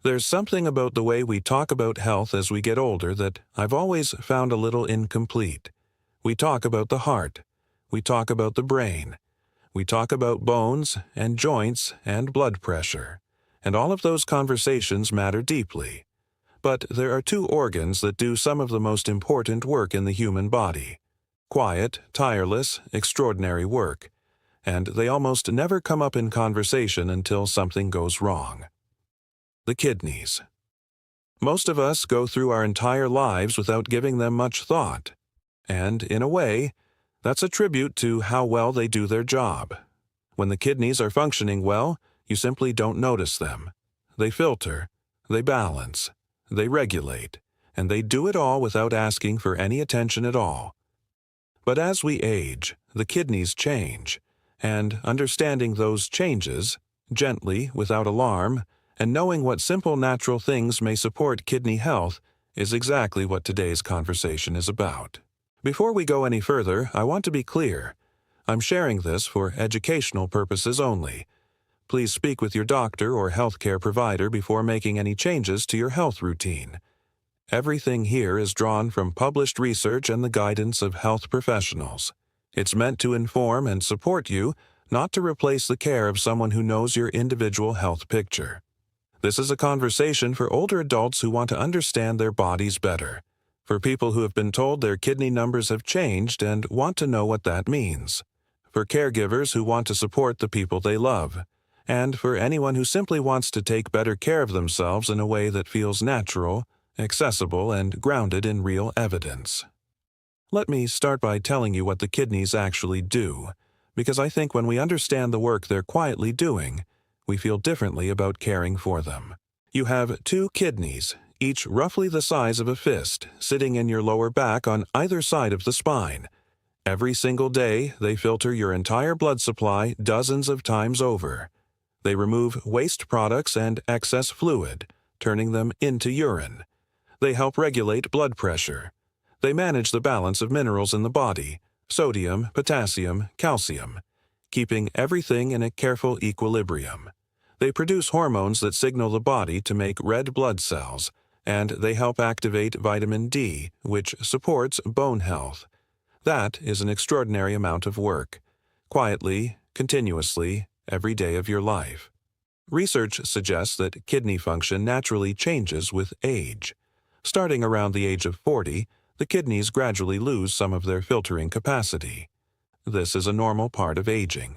There's something about the way we talk about health as we get older that I've always found a little incomplete. We talk about the heart. We talk about the brain. We talk about bones and joints and blood pressure. And all of those conversations matter deeply. But there are two organs that do some of the most important work in the human body. Quiet, tireless, extraordinary work. And they almost never come up in conversation until something goes wrong. The kidneys. Most of us go through our entire lives without giving them much thought. And, in a way, that's a tribute to how well they do their job. When the kidneys are functioning well, you simply don't notice them. They filter, they balance, they regulate, and they do it all without asking for any attention at all. But as we age, the kidneys change, and understanding those changes, gently, without alarm, and knowing what simple natural things may support kidney health is exactly what today's conversation is about. Before we go any further, I want to be clear. I'm sharing this for educational purposes only. Please speak with your doctor or healthcare provider before making any changes to your health routine. Everything here is drawn from published research and the guidance of health professionals. It's meant to inform and support you, not to replace the care of someone who knows your individual health picture. This is a conversation for older adults who want to understand their bodies better, for people who have been told their kidney numbers have changed and want to know what that means, for caregivers who want to support the people they love, and for anyone who simply wants to take better care of themselves in a way that feels natural, accessible, and grounded in real evidence. Let me start by telling you what the kidneys actually do, because I think when we understand the work they're quietly doing, we feel differently about caring for them. You have two kidneys, each roughly the size of a fist, sitting in your lower back on either side of the spine. Every single day, they filter your entire blood supply dozens of times over. They remove waste products and excess fluid, turning them into urine. They help regulate blood pressure. They manage the balance of minerals in the body, sodium, potassium, calcium, keeping everything in a careful equilibrium. They produce hormones that signal the body to make red blood cells, and they help activate vitamin D, which supports bone health. That is an extraordinary amount of work, quietly, continuously, every day of your life. Research suggests that kidney function naturally changes with age. Starting around the age of 40, the kidneys gradually lose some of their filtering capacity. This is a normal part of aging.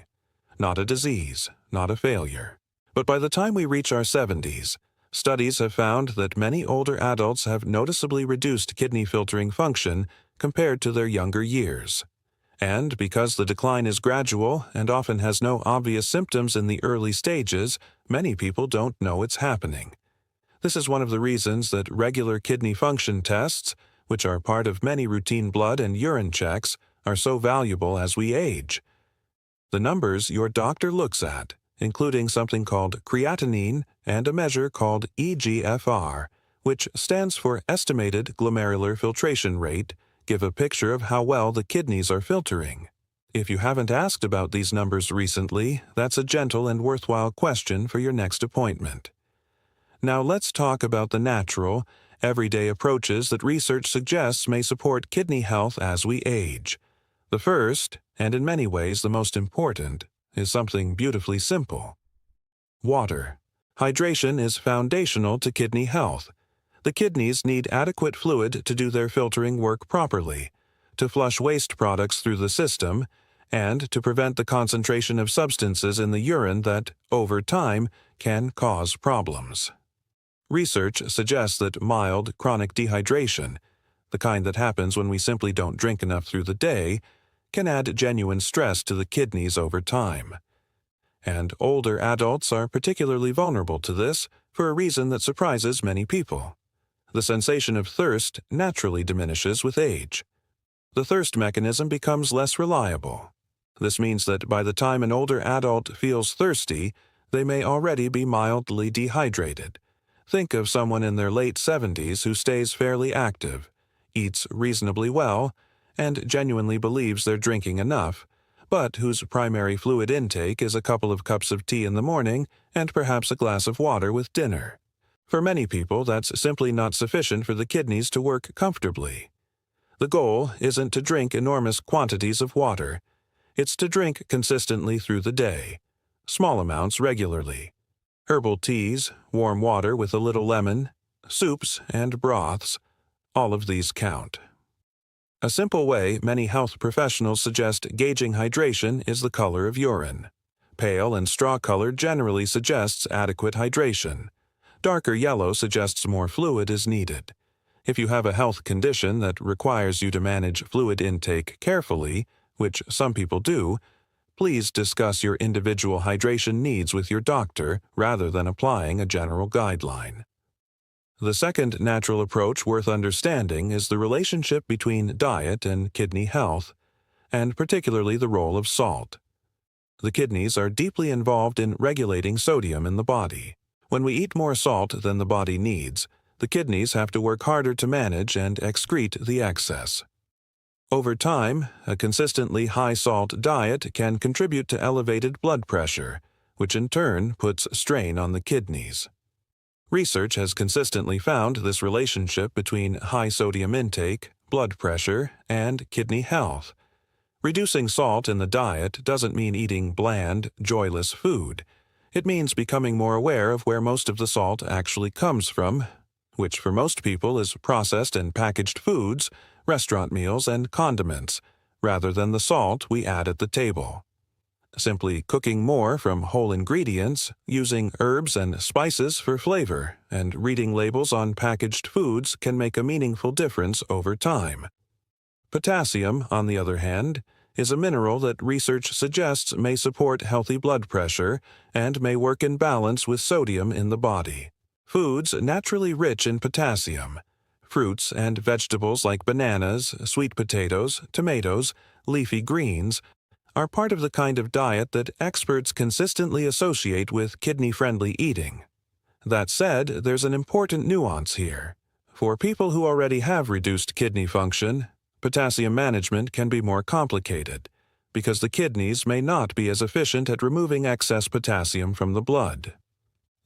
Not a disease, not a failure. But by the time we reach our 70s, studies have found that many older adults have noticeably reduced kidney filtering function compared to their younger years. And because the decline is gradual and often has no obvious symptoms in the early stages, many people don't know it's happening. This is one of the reasons that regular kidney function tests, which are part of many routine blood and urine checks, are so valuable as we age. The numbers your doctor looks at, including something called creatinine and a measure called eGFR, which stands for Estimated Glomerular Filtration Rate, give a picture of how well the kidneys are filtering. If you haven't asked about these numbers recently, that's a gentle and worthwhile question for your next appointment. Now let's talk about the natural, everyday approaches that research suggests may support kidney health as we age. The first, and in many ways the most important, is something beautifully simple. Water. Hydration is foundational to kidney health. The kidneys need adequate fluid to do their filtering work properly, to flush waste products through the system, and to prevent the concentration of substances in the urine that, over time, can cause problems. Research suggests that mild, chronic dehydration, the kind that happens when we simply don't drink enough through the day, can add genuine stress to the kidneys over time. And older adults are particularly vulnerable to this for a reason that surprises many people. The sensation of thirst naturally diminishes with age. The thirst mechanism becomes less reliable. This means that by the time an older adult feels thirsty, they may already be mildly dehydrated. Think of someone in their late 70s who stays fairly active, eats reasonably well, and genuinely believes they're drinking enough, but whose primary fluid intake is a couple of cups of tea in the morning and perhaps a glass of water with dinner. For many people, that's simply not sufficient for the kidneys to work comfortably. The goal isn't to drink enormous quantities of water. It's to drink consistently through the day, small amounts regularly. Herbal teas, warm water with a little lemon, soups, and broths, all of these count. A simple way many health professionals suggest gauging hydration is the color of urine. Pale and straw color generally suggests adequate hydration. Darker yellow suggests more fluid is needed. If you have a health condition that requires you to manage fluid intake carefully, which some people do, please discuss your individual hydration needs with your doctor rather than applying a general guideline. The second natural approach worth understanding is the relationship between diet and kidney health, and particularly the role of salt. The kidneys are deeply involved in regulating sodium in the body. When we eat more salt than the body needs, the kidneys have to work harder to manage and excrete the excess. Over time, a consistently high-salt diet can contribute to elevated blood pressure, which in turn puts strain on the kidneys. Research has consistently found this relationship between high sodium intake, blood pressure, and kidney health. Reducing salt in the diet doesn't mean eating bland, joyless food. It means becoming more aware of where most of the salt actually comes from, which for most people is processed and packaged foods, restaurant meals, and condiments, rather than the salt we add at the table. Simply cooking more from whole ingredients, using herbs and spices for flavor, and reading labels on packaged foods can make a meaningful difference over time. Potassium, on the other hand, is a mineral that research suggests may support healthy blood pressure and may work in balance with sodium in the body. Foods naturally rich in potassium, fruits and vegetables like bananas, sweet potatoes, tomatoes, leafy greens, are part of the kind of diet that experts consistently associate with kidney-friendly eating. That said, there's an important nuance here. For people who already have reduced kidney function, potassium management can be more complicated, because the kidneys may not be as efficient at removing excess potassium from the blood.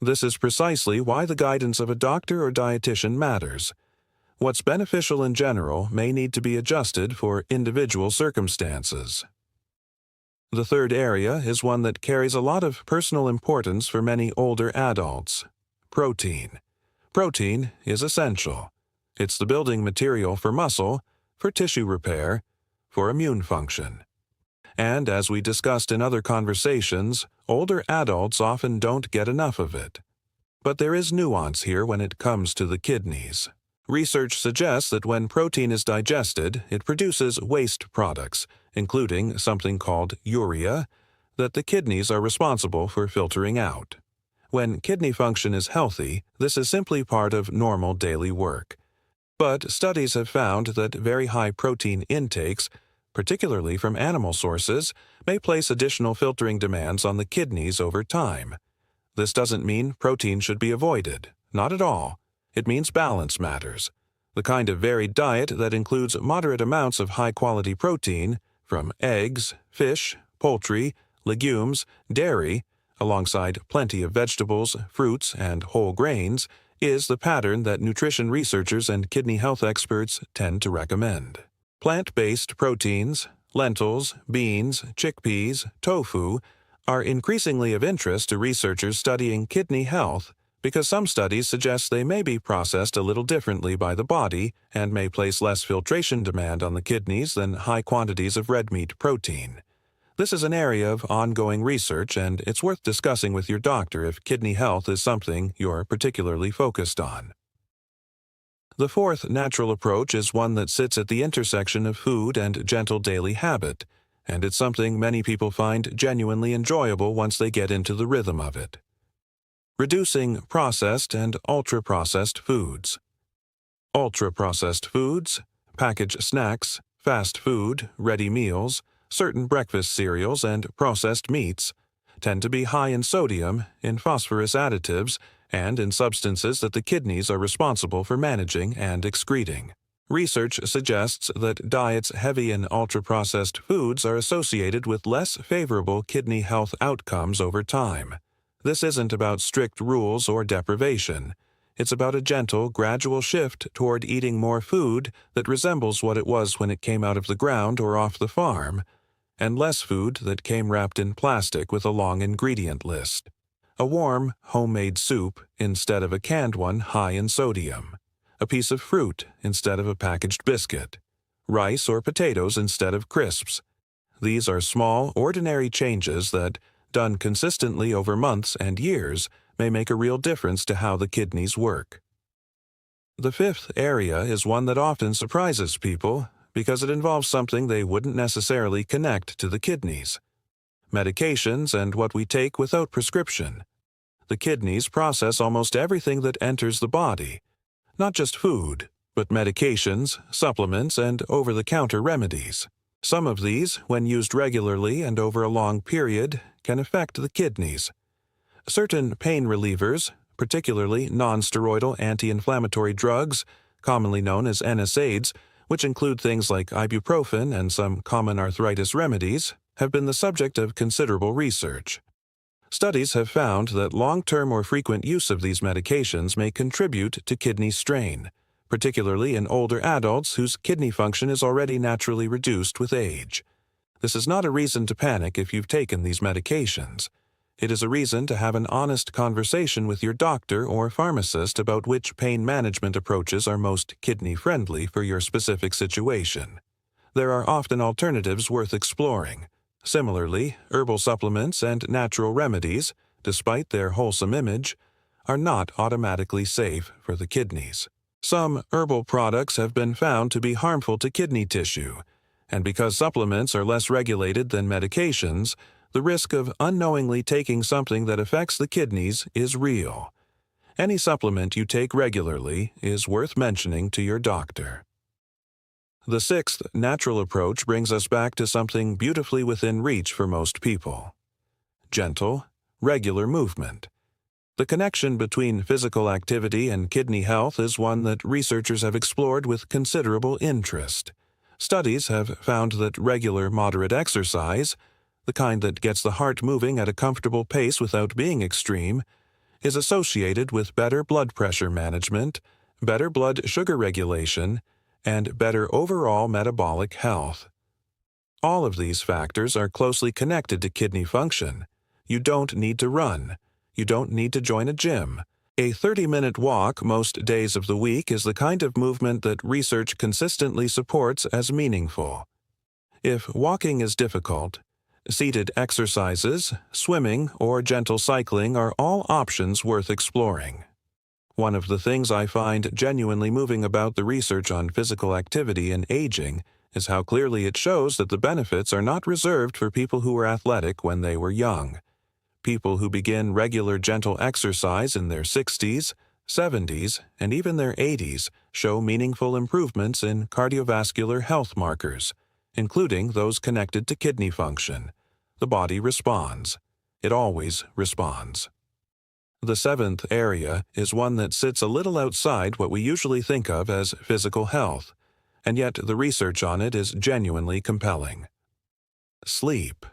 This is precisely why the guidance of a doctor or dietitian matters. What's beneficial in general may need to be adjusted for individual circumstances. The third area is one that carries a lot of personal importance for many older adults: protein. Protein is essential. It's the building material for muscle, for tissue repair, for immune function. And as we discussed in other conversations, older adults often don't get enough of it. But there is nuance here when it comes to the kidneys. Research suggests that when protein is digested, it produces waste products, including something called urea, that the kidneys are responsible for filtering out. When kidney function is healthy, this is simply part of normal daily work. But studies have found that very high protein intakes, particularly from animal sources, may place additional filtering demands on the kidneys over time. This doesn't mean protein should be avoided, not at all. It means balance matters. The kind of varied diet that includes moderate amounts of high-quality protein from eggs, fish, poultry, legumes, dairy, alongside plenty of vegetables, fruits, and whole grains, is the pattern that nutrition researchers and kidney health experts tend to recommend. Plant-based proteins, lentils, beans, chickpeas, tofu, are increasingly of interest to researchers studying kidney health because some studies suggest they may be processed a little differently by the body and may place less filtration demand on the kidneys than high quantities of red meat protein. This is an area of ongoing research, and it's worth discussing with your doctor if kidney health is something you're particularly focused on. The fourth natural approach is one that sits at the intersection of food and gentle daily habit, and it's something many people find genuinely enjoyable once they get into the rhythm of it. Reducing processed and ultra-processed foods. Ultra-processed foods, packaged snacks, fast food, ready meals, certain breakfast cereals, and processed meats tend to be high in sodium, in phosphorus additives, and in substances that the kidneys are responsible for managing and excreting. Research suggests that diets heavy in ultra-processed foods are associated with less favorable kidney health outcomes over time. This isn't about strict rules or deprivation. It's about a gentle, gradual shift toward eating more food that resembles what it was when it came out of the ground or off the farm, and less food that came wrapped in plastic with a long ingredient list. A warm, homemade soup instead of a canned one high in sodium. A piece of fruit instead of a packaged biscuit. Rice or potatoes instead of crisps. These are small, ordinary changes that, done consistently over months and years, may make a real difference to how the kidneys work. The fifth area is one that often surprises people because it involves something they wouldn't necessarily connect to the kidneys. Medications and what we take without prescription. The kidneys process almost everything that enters the body, not just food, but medications, supplements, and over-the-counter remedies. Some of these, when used regularly and over a long period, can affect the kidneys. Certain pain relievers, particularly non-steroidal anti-inflammatory drugs, commonly known as NSAIDs, which include things like ibuprofen and some common arthritis remedies, have been the subject of considerable research. Studies have found that long-term or frequent use of these medications may contribute to kidney strain, particularly in older adults whose kidney function is already naturally reduced with age. This is not a reason to panic if you've taken these medications. It is a reason to have an honest conversation with your doctor or pharmacist about which pain management approaches are most kidney-friendly for your specific situation. There are often alternatives worth exploring. Similarly, herbal supplements and natural remedies, despite their wholesome image, are not automatically safe for the kidneys. Some herbal products have been found to be harmful to kidney tissue, and because supplements are less regulated than medications, the risk of unknowingly taking something that affects the kidneys is real. Any supplement you take regularly is worth mentioning to your doctor. The sixth natural approach brings us back to something beautifully within reach for most people. Gentle, regular movement. The connection between physical activity and kidney health is one that researchers have explored with considerable interest. Studies have found that regular moderate exercise, the kind that gets the heart moving at a comfortable pace without being extreme, is associated with better blood pressure management, better blood sugar regulation, and better overall metabolic health. All of these factors are closely connected to kidney function. You don't need to run. You don't need to join a gym. A 30-minute walk most days of the week is the kind of movement that research consistently supports as meaningful. If walking is difficult, seated exercises, swimming, or gentle cycling are all options worth exploring. One of the things I find genuinely moving about the research on physical activity and aging is how clearly it shows that the benefits are not reserved for people who were athletic when they were young. People who begin regular gentle exercise in their 60s, 70s, and even their 80s show meaningful improvements in cardiovascular health markers, including those connected to kidney function. The body responds. It always responds. The seventh area is one that sits a little outside what we usually think of as physical health, and yet the research on it is genuinely compelling. Sleep.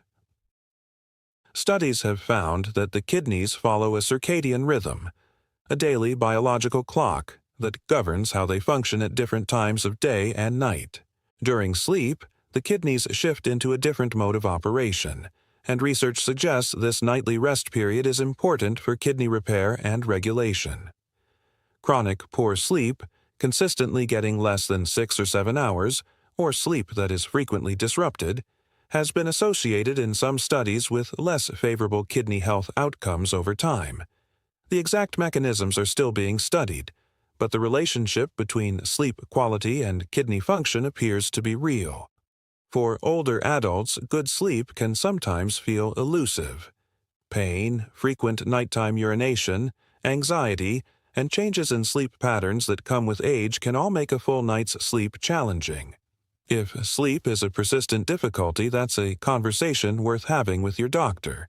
Studies have found that the kidneys follow a circadian rhythm, a daily biological clock that governs how they function at different times of day and night. During sleep, the kidneys shift into a different mode of operation, and research suggests this nightly rest period is important for kidney repair and regulation. Chronic poor sleep, consistently getting less than 6 or 7 hours, or sleep that is frequently disrupted, has been associated in some studies with less favorable kidney health outcomes over time. The exact mechanisms are still being studied, but the relationship between sleep quality and kidney function appears to be real. For older adults, good sleep can sometimes feel elusive. Pain, frequent nighttime urination, anxiety, and changes in sleep patterns that come with age can all make a full night's sleep challenging. If sleep is a persistent difficulty, that's a conversation worth having with your doctor,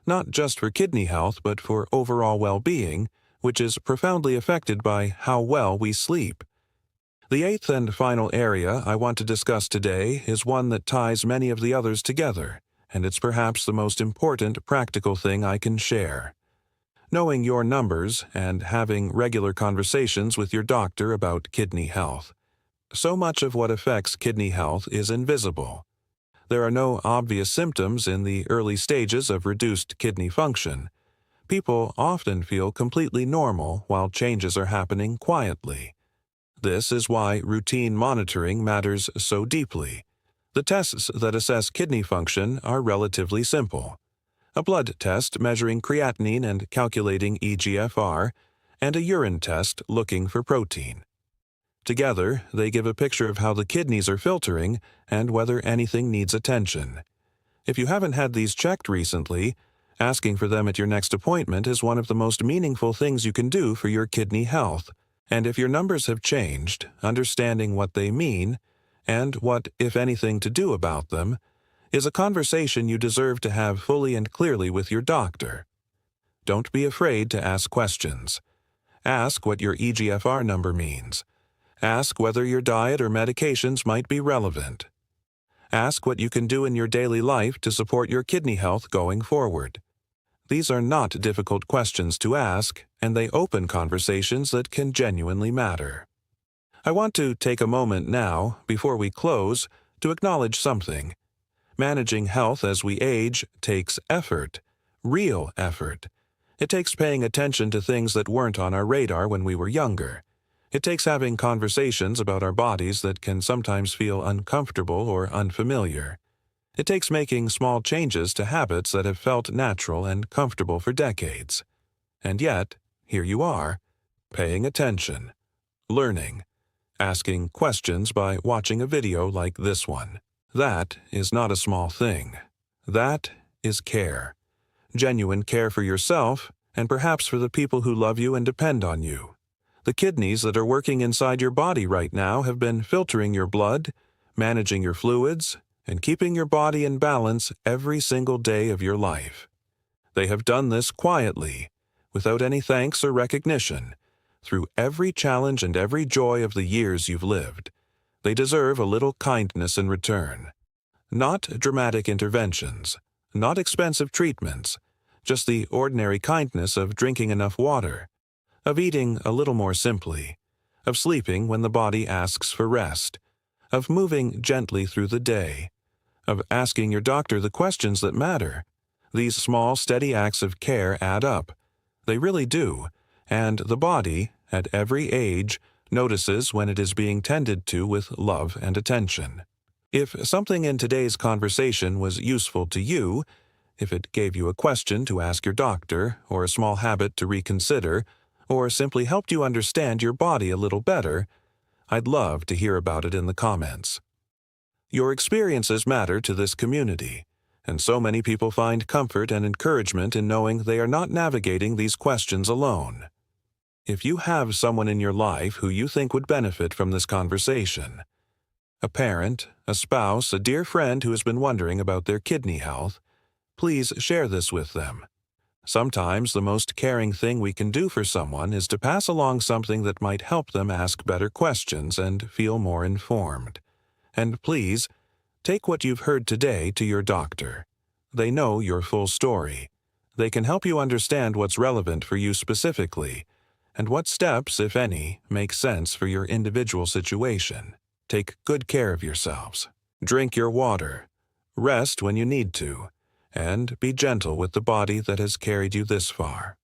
not just for kidney health but for overall well-being, which is profoundly affected by how well we sleep. The eighth and final area I want to discuss today is one that ties many of the others together, and it's perhaps the most important practical thing I can share. knowing your numbers and having regular conversations with your doctor about kidney health. So much of what affects kidney health is invisible. There are no obvious symptoms in the early stages of reduced kidney function. People often feel completely normal while changes are happening quietly. This is why routine monitoring matters so deeply. The tests that assess kidney function are relatively simple: a blood test measuring creatinine and calculating eGFR, and a urine test looking for protein. Together, they give a picture of how the kidneys are filtering and whether anything needs attention. If you haven't had these checked recently, asking for them at your next appointment is one of the most meaningful things you can do for your kidney health. And if your numbers have changed, understanding what they mean and what, if anything, to do about them is a conversation you deserve to have fully and clearly with your doctor. Don't be afraid to ask questions. Ask what your eGFR number means. Ask whether your diet or medications might be relevant. Ask what you can do in your daily life to support your kidney health going forward. These are not difficult questions to ask, and they open conversations that can genuinely matter. I want to take a moment now, before we close, to acknowledge something. Managing health as we age takes effort, real effort. It takes paying attention to things that weren't on our radar when we were younger. It takes having conversations about our bodies that can sometimes feel uncomfortable or unfamiliar. It takes making small changes to habits that have felt natural and comfortable for decades. And yet, here you are, paying attention, learning, asking questions by watching a video like this one. That is not a small thing. That is care. Genuine care for yourself and perhaps for the people who love you and depend on you. The kidneys that are working inside your body right now have been filtering your blood, managing your fluids, and keeping your body in balance every single day of your life. They have done this quietly, without any thanks or recognition, through every challenge and every joy of the years you've lived. They deserve a little kindness in return. Not dramatic interventions, not expensive treatments, just the ordinary kindness of drinking enough water, of eating a little more simply, of sleeping when the body asks for rest, of moving gently through the day, of asking your doctor the questions that matter. These small, steady acts of care add up. They really do, and the body, at every age, notices when it is being tended to with love and attention. If something in today's conversation was useful to you, if it gave you a question to ask your doctor, or a small habit to reconsider, or simply helped you understand your body a little better, I'd love to hear about it in the comments. Your experiences matter to this community, and so many people find comfort and encouragement in knowing they are not navigating these questions alone. If you have someone in your life who you think would benefit from this conversation, a parent, a spouse, a dear friend who has been wondering about their kidney health, please share this with them. Sometimes the most caring thing we can do for someone is to pass along something that might help them ask better questions and feel more informed. And please, take what you've heard today to your doctor. They know your full story. They can help you understand what's relevant for you specifically, and what steps, if any, make sense for your individual situation. Take good care of yourselves. Drink your water. Rest when you need to. And be gentle with the body that has carried you this far.